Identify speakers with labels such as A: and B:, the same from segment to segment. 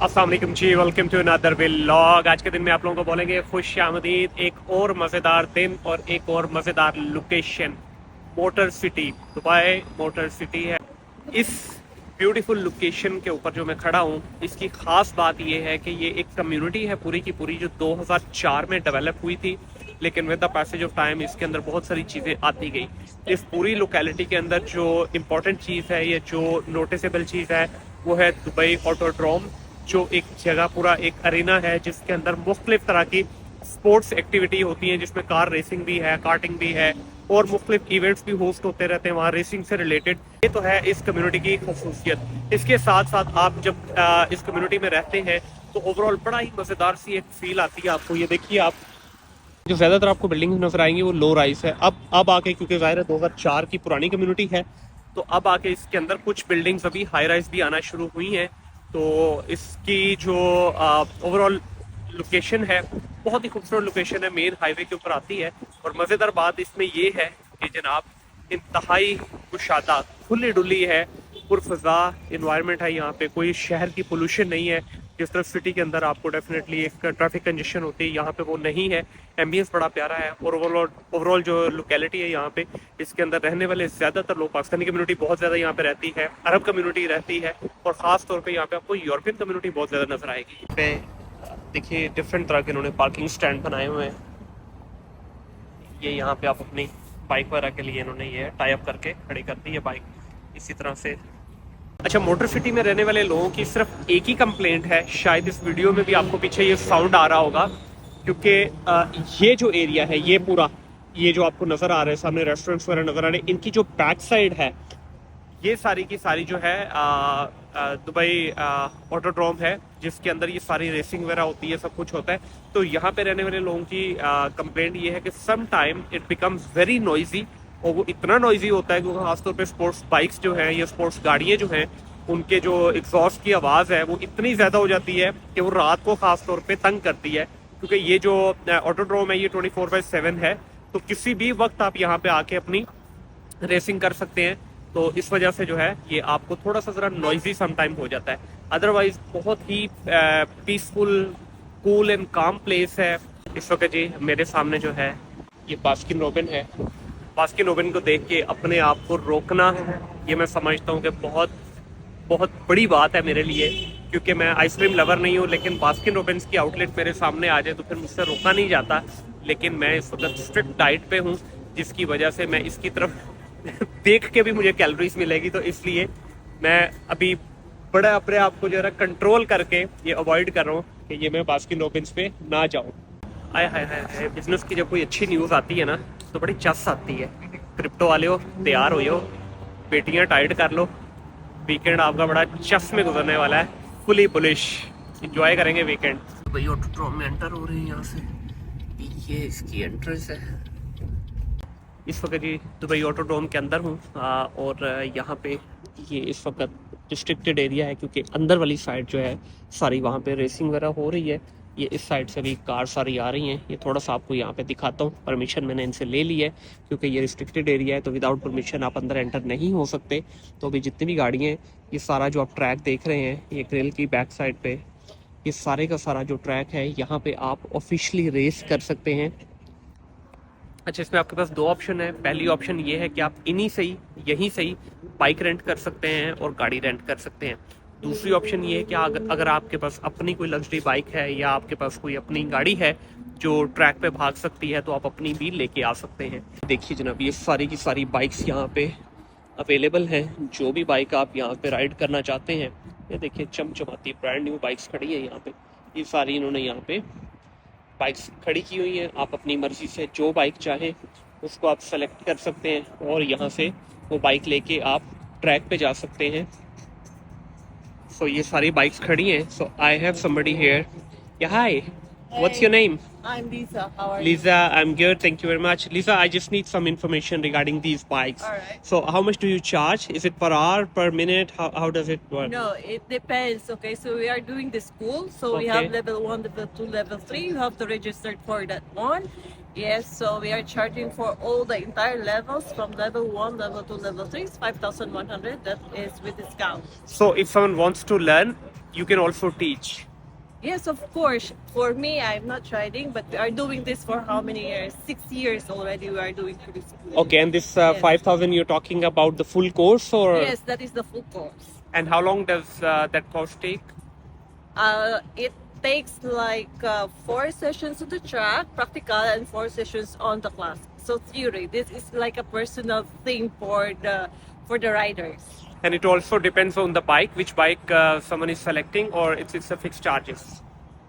A: अस्सलाम वालेकुम जी, welcome to another vlog. आज के दिन में आप लोगों को बोलेंगे खुश आमदीद। एक और मज़ेदार दिन और एक और मज़ेदार location, motor city Dubai motor city है। इस ब्यूटीफुल लोकेशन के ऊपर जो मैं खड़ा हूँ, इसकी ख़ास बात यह है कि ये एक कम्युनिटी है पूरी की पूरी, जो 2004 में डेवलप हुई थी, लेकिन with the passage of time इसके अंदर बहुत सारी चीज़ें आती गई। इस पूरी लोकेलिटी के अंदर जो इम्पोर्टेंट चीज़ है, ये जो नोटिसेबल चीज़ है, वो है दुबई ऑटोड्रोम, जो एक जगह पूरा एक अरीना है जिसके अंदर मुख्तलिफ तरह की स्पोर्ट्स एक्टिविटी होती हैं, जिसमें कार रेसिंग भी है, कार्टिंग भी है और मुख्तलिफ इवेंट्स भी होस्ट होते रहते हैं वहाँ रेसिंग से रिलेटेड। ये तो है इस कम्युनिटी की खसूसियत। इसके साथ साथ आप जब इस कम्युनिटी में रहते हैं तो ओवरऑल बड़ा ही मज़ेदार सी एक फील आती है आपको। ये देखिए, आप जो ज़्यादातर आपको बिल्डिंग नजर आएंगी वो लो राइज है। अब आके, क्योंकि ज़ाहिर है 2004 की पुरानी कम्युनिटी है, तो अब आके इसके अंदर कुछ बिल्डिंग्स अभी हाई राइज भी आना शुरू हुई हैं। तो इसकी जो ओवरऑल लोकेशन है, बहुत ही खूबसूरत लोकेशन है, मेन हाईवे के ऊपर आती है। और मज़ेदार बात इसमें ये है कि जनाब, इंतहाई कुशादा, खुली डुली है, पुरफजा इन्वायरमेंट है यहाँ पे। कोई शहर की पोल्यूशन नहीं है, जिस तरह सिटी के अंदर आपको डेफिनेटली एक ट्रैफिक कंजेशन होती है, यहाँ पे वो नहीं है। एम्बियंस बड़ा प्यारा है और ओवरऑल जो लोकेलिटी है यहाँ पे, इसके अंदर रहने वाले ज़्यादातर लोग, पाकिस्तानी कम्युनिटी बहुत ज़्यादा यहाँ पे रहती है, अरब कम्युनिटी रहती है, और ख़ास तौर पे यहाँ पे आपको यूरोपियन कम्युनिटी बहुत ज़्यादा नजर आएगी। पे देखिए, डिफरेंट तरह के इन्होंने पार्किंग स्टैंड बनाए हुए हैं। ये यहाँ पे आप अपनी बाइक वगैरह के लिए इन्होंने ये टाई अप करके खड़ी कर दी है बाइक, इसी तरह से। अच्छा, मोटर सिटी में रहने वाले लोगों की सिर्फ एक ही कंप्लेंट है, शायद इस वीडियो में भी आपको पीछे ये साउंड आ रहा होगा, क्योंकि ये जो एरिया है, ये पूरा, ये जो आपको नज़र आ रहा है सामने, रेस्टोरेंट्स वगैरह नज़र आ रहे हैं, इनकी जो बैक साइड है, ये सारी की सारी जो है दुबई ऑटोड्रोम है, जिसके अंदर ये सारी रेसिंग वगैरह होती है, सब कुछ होता है। तो यहाँ पे रहने वाले लोगों की कंप्लेंट ये है कि some time it becomes very noisy, और वो इतना नॉइजी होता है कि खासतौर पे स्पोर्ट्स बाइक्स जो हैं या स्पोर्ट्स गाड़ियाँ जो हैं, उनके जो एग्जॉस्ट की आवाज़ है वो इतनी ज़्यादा हो जाती है कि वो रात को ख़ास तौर पे तंग करती है। क्योंकि ये जो ऑटोड्रोम है, ये 24/7 है, तो किसी भी वक्त आप यहाँ पे आके अपनी रेसिंग कर सकते हैं। तो इस वजह से जो है ये आपको थोड़ा सा ज़रा नॉइजी समटाइम हो जाता है। अदरवाइज बहुत ही पीसफुल, कूल एंड काम प्लेस है। इस वक्त जी मेरे सामने जो है ये बास्किन रॉबिन है। बास्किन रॉबिन को देख के अपने आप को रोकना, ये मैं समझता हूँ कि बहुत बहुत बड़ी बात है मेरे लिए, क्योंकि मैं आइसक्रीम लवर नहीं हूँ, लेकिन बास्किन रॉबिन्स की आउटलेट मेरे सामने आ जाए तो फिर मुझसे रोका नहीं जाता। लेकिन मैं इस वक्त स्ट्रिक्ट डाइट पे हूँ, जिसकी वजह से मैं इसकी तरफ देख के भी मुझे कैलोरीज मिलेगी, तो इसलिए मैं अभी बड़ा अपने आप को जो है कंट्रोल करके ये अवॉइड कर रहा हूँ कि ये मैं बास्किन रॉबिन्स पे ना जाऊँ। हाय हाय हाय, बिजनेस की जब कोई अच्छी न्यूज़ आती है ना, तो बड़ी चस आती है। क्रिप्टो वाले हो, तैयार हो जाओ, पेटियाँ टाइट कर लो, वीकेंड आपका बड़ा चस में गुजरने वाला है, फुली बुलिश, इंजॉय करेंगे वीकेंड। भाई ऑटोड्रोम में एंटर हो रहे हैं यहाँ से, ये इसकी एंट्रेंस है। इस वक्त जी दुबई ऑटोड्रोम के अंदर हूँ, और यहाँ पे ये इस वक्त रिस्ट्रिक्टेड एरिया है, क्योंकि अंदर वाली साइड जो है सारी, वहाँ पे रेसिंग वगैरह हो रही है। ये इस साइड से भी कार सारी आ रही हैं। ये थोड़ा सा आपको यहाँ पे दिखाता हूँ, परमिशन मैंने इनसे ले ली है, क्योंकि ये रिस्ट्रिक्टेड एरिया है, तो विदाउट परमिशन आप अंदर एंटर नहीं हो सकते। तो अभी जितनी भी गाड़ियाँ हैं, ये सारा जो आप ट्रैक देख रहे हैं, ये ग्रिल की बैक साइड पे ये सारे का सारा जो ट्रैक है, यहाँ पे आप ऑफिशियली रेस कर सकते हैं। अच्छा, इसमें आपके पास दो ऑप्शन है। पहली ऑप्शन ये है कि आप यहीं से ही बाइक रेंट कर सकते हैं और गाड़ी रेंट कर सकते हैं। दूसरी ऑप्शन ये है कि अगर आपके पास अपनी कोई लग्जरी बाइक है या आपके पास कोई अपनी गाड़ी है जो ट्रैक पे भाग सकती है, तो आप अपनी भी लेके आ सकते हैं। देखिए जनाब, ये सारी की सारी बाइक्स यहाँ पे अवेलेबल हैं। जो भी बाइक आप यहाँ पे राइड करना चाहते हैं, ये देखिए चमचमाती ब्रांड न्यू बाइक्स खड़ी है यहाँ पे। ये सारी इन्होंने यहाँ पे बाइक्स खड़ी की हुई हैं। आप अपनी मर्जी से जो बाइक चाहें उसको आप सेलेक्ट कर सकते हैं और यहाँ से वो बाइक लेके आप ट्रैक पे जा सकते हैं। सो ये सारी बाइक्स खड़ी हैं। सो आई हैव समबडी हियर। या हाय, what's your name?
B: I'm Lisa. How are you?
A: Lisa, I'm good, thank you very much. Lisa, I just need some information regarding these bikes.
B: All right.
A: So how much do you charge? Is it per hour, per minute? How does it work?
B: No, it depends. Okay, so we are doing the school. So we
A: Okay.
B: have level 1, level 2, level 3. You have to register for that one. Yes, so we are charging for all the entire levels from level 1, level 2, level 3. It's 5,100. That is with discount.
A: So if someone wants to learn, you can also teach.
B: Yes, of course. For me, I'm not riding, but we are doing this for how many years? 6 years already. We are doing preschool.
A: Okay, and this
B: Yes.
A: 5,000 you're talking about the full course, or
B: Yes, that is the full course.
A: and how long does that course take?
B: It takes like 4 sessions to the track, practical, and 4 sessions on the class. So theory. This is like a personal thing for the riders.
A: And it also depends on the bike, which bike someone is selecting, or it's a fixed charges.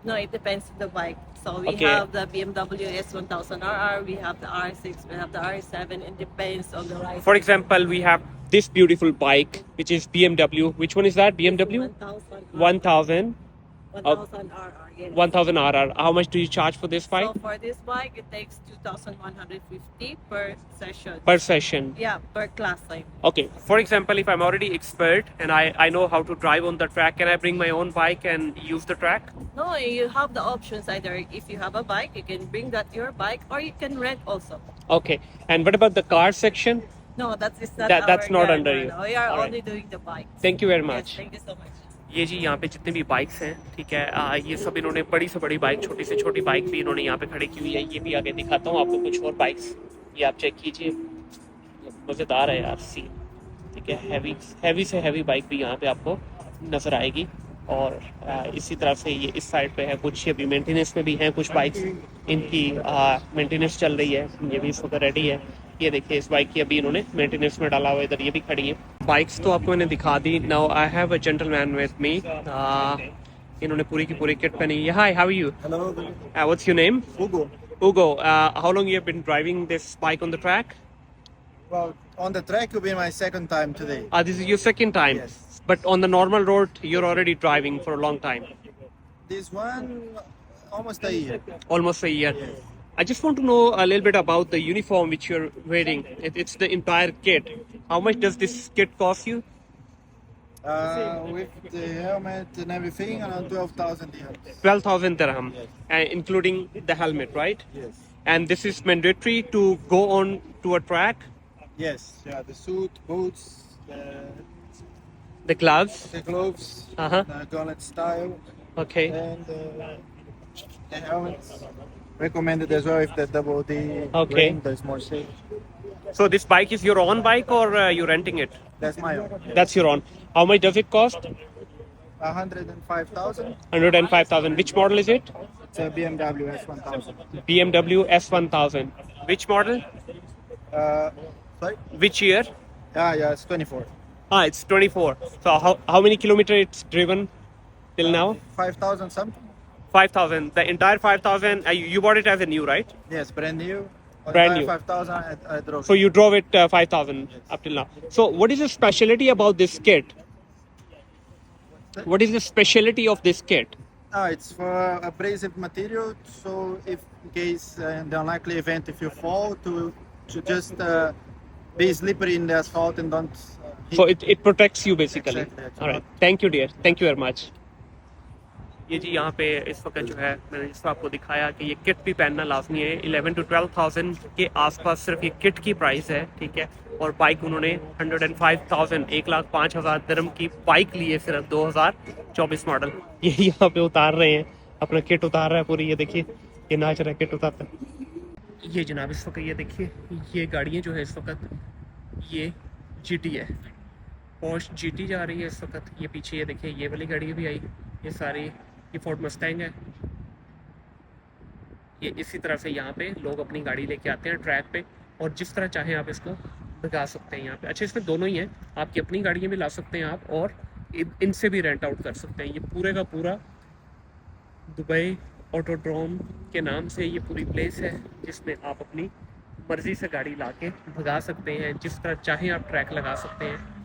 B: No, it depends on the bike. So we
A: Okay.
B: have the BMW S1000RR, we have the R6, we have the R7. It depends on the rider.
A: For example, we have this beautiful bike, which is BMW. Which one is that? BMW
B: 1000.
A: 1000.
B: 1000RR. Yes.
A: 1000 RR. How much do you charge for this bike?
B: So for this bike, it takes 2,150 per session.
A: Per session.
B: Yeah, per class time.
A: Okay. For example, if I'm already expert and I know how to drive on the track, can I bring my own bike and use the track?
B: No, you have the options either. If you have a bike, you can bring that your bike, or you can rent also.
A: Okay. And what about the car section?
B: No, that's not
A: That's not under you.
B: No, we are
A: All right.
B: only doing the bikes.
A: Thank you very much.
B: Yes, thank you so much.
A: ये जी यहाँ पे जितने भी bikes हैं, ठीक है, ये सब इन्होंने बड़ी से बड़ी बाइक, छोटी से छोटी बाइक भी इन्होंने यहाँ पे खड़ी की हुई है। ये भी आगे दिखाता हूँ आपको कुछ और बाइक्स, ये आप चेक कीजिए, मज़ेदार है यार सीन, ठीक है। हैवी से हैवी बाइक भी यहाँ पे आपको नज़र आएगी। और इसी तरह से ये इस साइड पे है कुछ, अभी मेंटेनेंस में भी हैं कुछ बाइक्स, इनकी मेंटेनेंस चल रही है, ये भी इस वक्त रेडी है। ये देखिए इस बाइक की अभी इन्होंने मेंटेनेंस में डाला हुआ है, इधर ये भी खड़ी है। बाइक्स तो आपको मैंने दिखा दी। Now I have a gentleman with me, इन्होंने पूरी की पूरी किट पहनी है। Hi, how are you?
C: Hello,
A: what's your name?
C: Hugo.
A: Ugo, how long you have been driving this bike on the track?
C: Well, on the track will be my second time today.
A: This is your second time?
C: Yes.
A: But on the normal road you're already driving for a long time?
C: This one, almost a year.
A: Almost a year.
C: Yes.
A: I just want to know a little bit about the uniform which you're wearing. It's the entire kit. How much does this kit cost you?
C: With the helmet and everything, around 12,000 dirhams.
A: 12,000 dirham,
C: Yes.
A: including the helmet, right?
C: Yes.
A: And this is mandatory to go on to a track.
C: Yes. Yeah, the suit, boots,
A: The gloves.
C: the gloves,
A: Uh-huh.
C: the gauntlet style,
A: Okay.
C: and the helmet. Recommended as well if the double D
A: Okay.
C: ring, that's more safe.
A: So this bike is your own bike, or you're renting it?
C: That's my own.
A: That's your own. How much does it cost?
C: 105,000.
A: 105,000. Which model is it?
C: It's a BMW S1000.
A: BMW S1000. Which model?
C: Sorry?
A: Which year?
C: Yeah, it's 24.
A: It's 24. So how many kilometers it's driven till now?
C: 5,000 something?
A: 5,000. The entire 5,000. You bought it as a new, right?
C: Yes, brand new.
A: Brand new.
C: 5,000 I drove.
A: So you drove it 5,000 up till now. So what is the specialty about this kit? What is the specialty of this kit?
C: It's for abrasive material, so if in case in the unlikely event if you fall to just be slippery in the asphalt and don't hit.
A: So it protects you basically.
C: Exactly.
A: All right. Thank you, dear. Thank you very much. ये जी यहाँ पे इस वक्त जो है मैंने जिसको आपको दिखाया कि ये किट भी पहनना लाजमी है। 11 to 12,000 के आसपास सिर्फ ये किट की प्राइस है, ठीक है। और बाइक उन्होंने 105,000 1,05,000 दिरहम की बाइक ली है, सिर्फ 2024 मॉडल। ये यहाँ पे उतार रहे हैं, अपना किट उतार रहा है पूरी। ये देखिए ये नाच रहा है, किट उतारता है। ये जनाब इस वक्त ये देखिए ये गाड़ियाँ जो है इस वक्त ये GT है, पोर्श GT जा रही है इस वक्त। ये पीछे ये देखिए ये वाली गाड़ी भी आई, ये सारी ये फोर्ड मस्टैंग है। ये इसी तरह से यहाँ पे लोग अपनी गाड़ी लेके आते हैं ट्रैक पे, और जिस तरह चाहें आप इसको भगा सकते हैं यहाँ पे। अच्छा, इसमें दोनों ही हैं, आपकी अपनी गाड़ियाँ भी ला सकते हैं आप, और इनसे भी रेंट आउट कर सकते हैं। ये पूरे का पूरा दुबई ऑटोड्रोम के नाम से ये पूरी प्लेस है, जिसमें आप अपनी मर्ज़ी से गाड़ी ला के भगा सकते हैं, जिस तरह चाहें आप ट्रैक लगा सकते हैं।